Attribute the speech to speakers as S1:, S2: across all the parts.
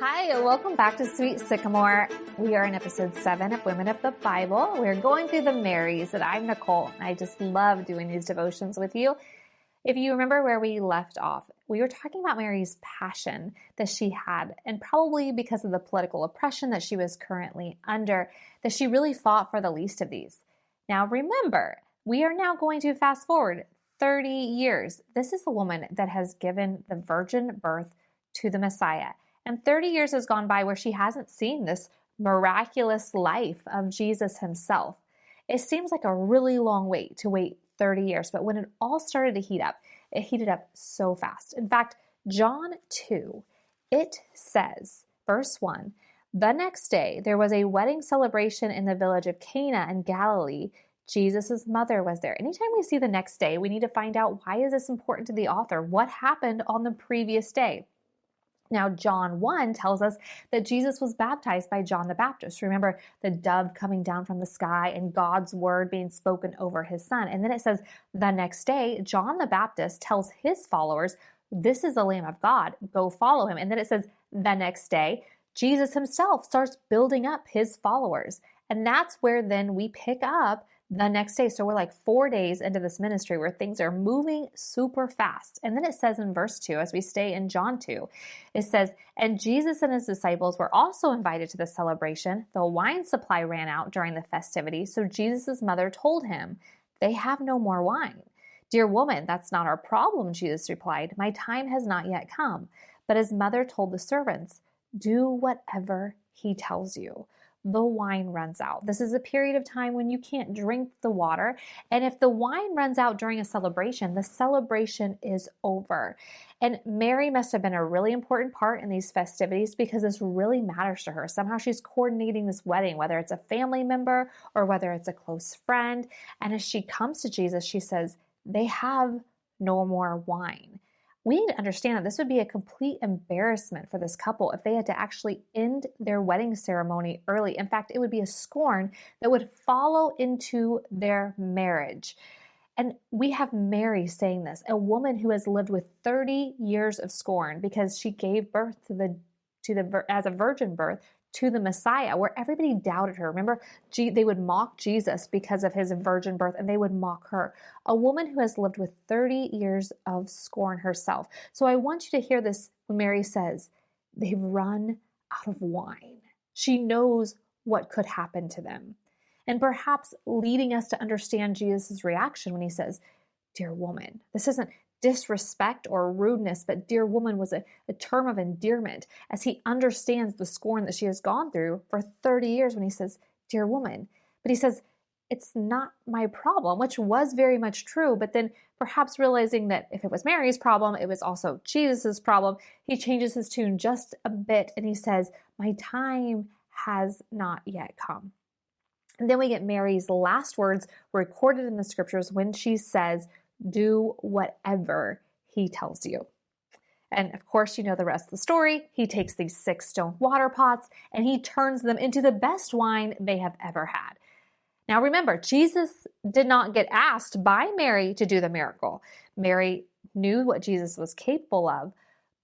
S1: Hi, and welcome back to Sweet Sycamore. We are in episode 7 of Women of the Bible. We're going through the Marys, and I'm Nicole. I just love doing these devotions with you. If you remember where we left off, we were talking about Mary's passion that she had, and probably because of the political oppression that she was currently under, that she really fought for the least of these. Now remember, we are now going to fast forward 30 years. This is a woman that has given the virgin birth to the Messiah. And 30 years has gone by where she hasn't seen this miraculous life of Jesus himself. It seems like a really long wait to wait 30 years, but when it all started to heat up, it heated up so fast. In fact, John 2, it says, verse 1, the next day there was a wedding celebration in the village of Cana in Galilee. Jesus' mother was there. Anytime we see the next day, we need to find out, why is this important to the author? What happened on the previous day? Now, John 1 tells us that Jesus was baptized by John the Baptist. Remember the dove coming down from the sky and God's word being spoken over his son. And then it says the next day, John the Baptist tells his followers, this is the Lamb of God, go follow him. And then it says the next day, Jesus himself starts building up his followers. And that's where then we pick up the next day. So we're like 4 days into this ministry where things are moving super fast. And then it says in verse 2, as we stay in John 2, it says, and Jesus and his disciples were also invited to the celebration. The wine supply ran out during the festivity. So Jesus' mother told him, they have no more wine. Dear woman, that's not our problem, Jesus replied. My time has not yet come. But his mother told the servants, do whatever he tells you. The wine runs out. This is a period of time when you can't drink the water. And if the wine runs out during a celebration, the celebration is over. And Mary must have been a really important part in these festivities because this really matters to her. Somehow she's coordinating this wedding, whether it's a family member or whether it's a close friend. And as she comes to Jesus, she says, they have no more wine. We need to understand that this would be a complete embarrassment for this couple if they had to actually end their wedding ceremony early. In fact, it would be a scorn that would follow into their marriage. And we have Mary saying this, a woman who has lived with 30 years of scorn because she gave birth as a virgin birth to the Messiah, where everybody doubted her. Remember, they would mock Jesus because of his virgin birth, and they would mock her. A woman who has lived with 30 years of scorn herself. So I want you to hear this when Mary says, they've run out of wine. She knows what could happen to them. And perhaps leading us to understand Jesus' reaction when he says, dear woman, this isn't disrespect or rudeness, but dear woman was a term of endearment as he understands the scorn that she has gone through for 30 years when he says, dear woman. But he says, it's not my problem, which was very much true. But then perhaps realizing that if it was Mary's problem, it was also Jesus's problem, he changes his tune just a bit and he says, my time has not yet come. And then we get Mary's last words recorded in the scriptures when she says, do whatever he tells you. And of course, you know the rest of the story. He takes these 6 stone water pots and he turns them into the best wine they have ever had. Now remember, Jesus did not get asked by Mary to do the miracle. Mary knew what Jesus was capable of,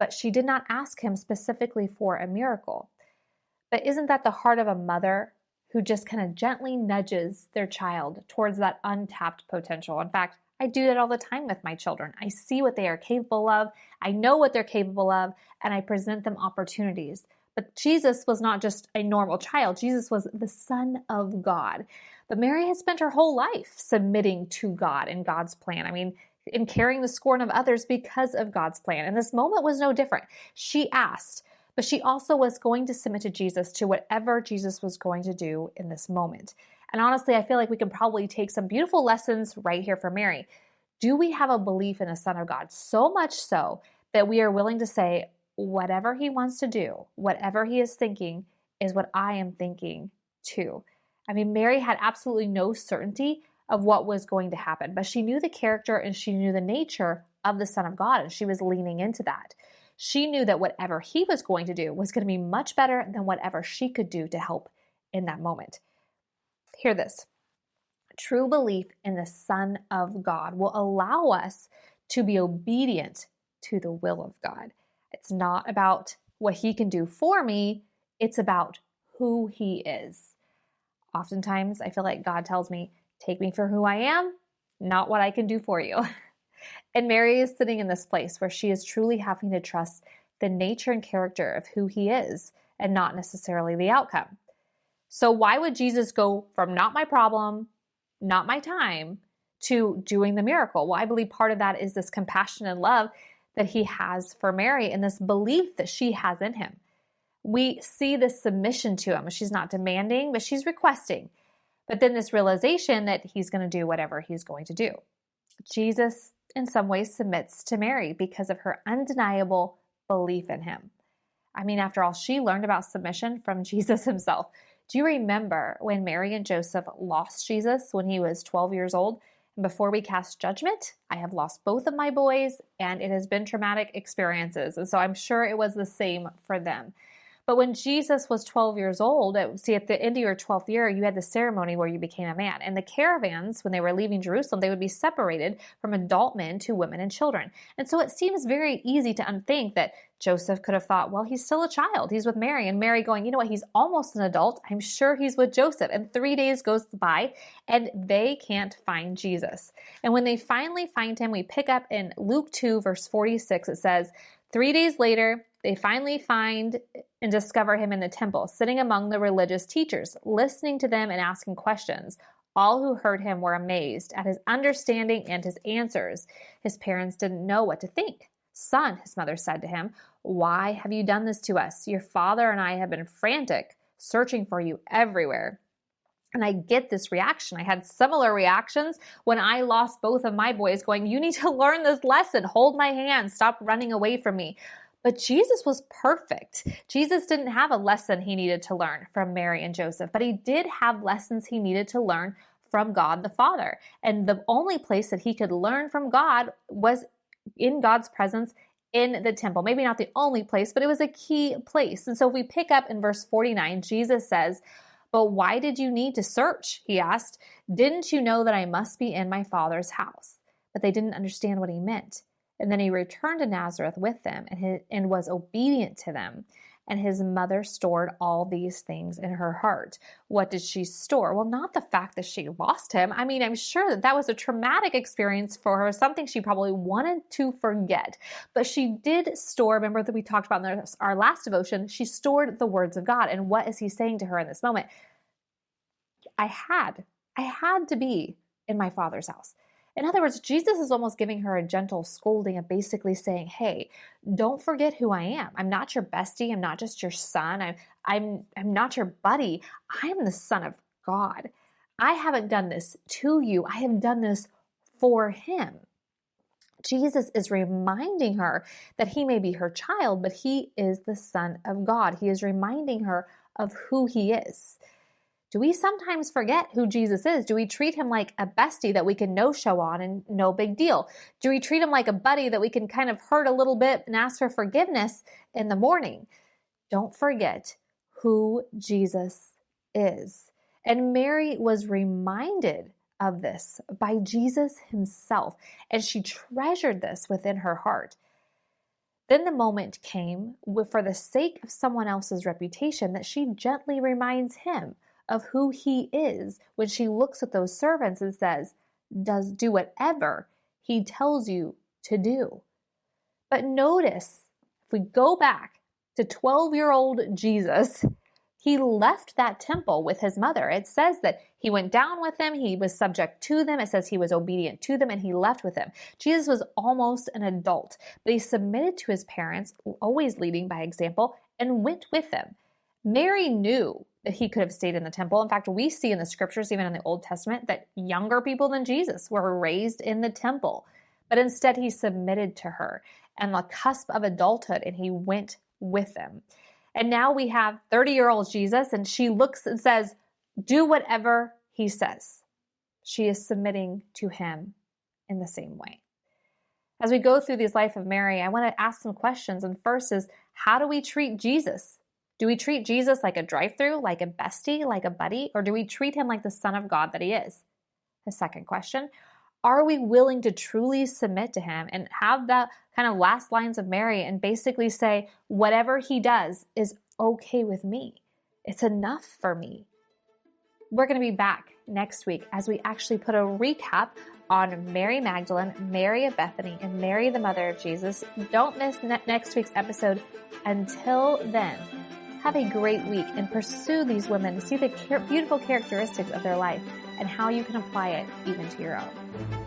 S1: but she did not ask him specifically for a miracle. But isn't that the heart of a mother who just kind of gently nudges their child towards that untapped potential? In fact, I do that all the time with my children. I see what they are capable of. I know what they're capable of, and I present them opportunities. But Jesus was not just a normal child. Jesus was the Son of God. But Mary has spent her whole life submitting to God and God's plan. I mean, in carrying the scorn of others because of God's plan. And this moment was no different. She asked, but she also was going to submit to Jesus, to whatever Jesus was going to do in this moment. And honestly, I feel like we can probably take some beautiful lessons right here from Mary. Do we have a belief in the Son of God so much so that we are willing to say, whatever he wants to do, whatever he is thinking is what I am thinking too? I mean, Mary had absolutely no certainty of what was going to happen, but she knew the character and she knew the nature of the Son of God, and she was leaning into that. She knew that whatever he was going to do was going to be much better than whatever she could do to help in that moment. Hear this. True belief in the Son of God will allow us to be obedient to the will of God. It's not about what he can do for me. It's about who he is. Oftentimes, I feel like God tells me, take me for who I am, not what I can do for you. And Mary is sitting in this place where she is truly having to trust the nature and character of who he is and not necessarily the outcome. So why would Jesus go from not my problem, not my time, to doing the miracle? Well, I believe part of that is this compassion and love that he has for Mary and this belief that she has in him. We see this submission to him. She's not demanding, but she's requesting. But then this realization that he's going to do whatever he's going to do. Jesus, in some ways, submits to Mary because of her undeniable belief in him. I mean, after all, she learned about submission from Jesus himself. Do you remember when Mary and Joseph lost Jesus when he was 12 years old? And before we cast judgment, I have lost both of my boys, and it has been traumatic experiences. And so I'm sure it was the same for them. But when Jesus was 12 years old, at the end of your 12th year, you had the ceremony where you became a man. And the caravans, when they were leaving Jerusalem, they would be separated from adult men to women and children. And so it seems very easy to unthink that Joseph could have thought, well, he's still a child. He's with Mary. And Mary going, you know what? He's almost an adult. I'm sure he's with Joseph. And 3 days goes by and they can't find Jesus. And when they finally find him, we pick up in Luke 2, verse 46. It says, 3 days later, they finally find and discover him in the temple, sitting among the religious teachers, listening to them and asking questions. All who heard him were amazed at his understanding and his answers. His parents didn't know what to think. Son, his mother said to him, why have you done this to us? Your father and I have been frantic, searching for you everywhere. And I get this reaction. I had similar reactions when I lost both of my boys, going, you need to learn this lesson. Hold my hand. Stop running away from me. But Jesus was perfect. Jesus didn't have a lesson he needed to learn from Mary and Joseph, but he did have lessons he needed to learn from God the Father. And the only place that he could learn from God was in God's presence in the temple. Maybe not the only place, but it was a key place. And so if we pick up in verse 49, Jesus says, but why did you need to search? He asked. Didn't you know that I must be in my Father's house? But they didn't understand what he meant. And then he returned to Nazareth with them and was obedient to them. And his mother stored all these things in her heart. What did she store? Well, not the fact that she lost him. I mean, I'm sure that was a traumatic experience for her, something she probably wanted to forget. But she did store, remember that we talked about in our last devotion, she stored the words of God. And what is he saying to her in this moment? I had to be in my Father's house. In other words, Jesus is almost giving her a gentle scolding of basically saying, hey, don't forget who I am. I'm not your bestie. I'm not just your son. I'm not your buddy. I am the Son of God. I haven't done this to you. I have done this for him. Jesus is reminding her that he may be her child, but he is the Son of God. He is reminding her of who he is. Do we sometimes forget who Jesus is? Do we treat him like a bestie that we can no-show on and no big deal? Do we treat him like a buddy that we can kind of hurt a little bit and ask for forgiveness in the morning? Don't forget who Jesus is. And Mary was reminded of this by Jesus himself, and she treasured this within her heart. Then the moment came, for the sake of someone else's reputation, that she gently reminds him of who he is when she looks at those servants and says, do whatever he tells you to do. But notice, if we go back to 12-year-old Jesus, he left that temple with his mother. It says that he went down with them, he was subject to them, it says he was obedient to them, and he left with them. Jesus was almost an adult, but he submitted to his parents, always leading by example, and went with them. Mary knew that he could have stayed in the temple. In fact, we see in the scriptures, even in the Old Testament, that younger people than Jesus were raised in the temple. But instead, he submitted to her and the cusp of adulthood, and he went with them. And now we have 30-year-old Jesus, and she looks and says, do whatever he says. She is submitting to him in the same way. As we go through this life of Mary, I want to ask some questions. And first is, how do we treat Jesus? Do we treat Jesus like a drive-through, like a bestie, like a buddy, or do we treat him like the Son of God that he is? The second question, Are we willing to truly submit to him and have that kind of last lines of Mary and basically say, whatever he does is okay with me. It's enough for me. We're going to be back next week as we actually put a recap on Mary Magdalene, Mary of Bethany, and Mary, the mother of Jesus. Don't miss next week's episode. Until then, have a great week and pursue these women. See the beautiful characteristics of their life and how you can apply it even to your own.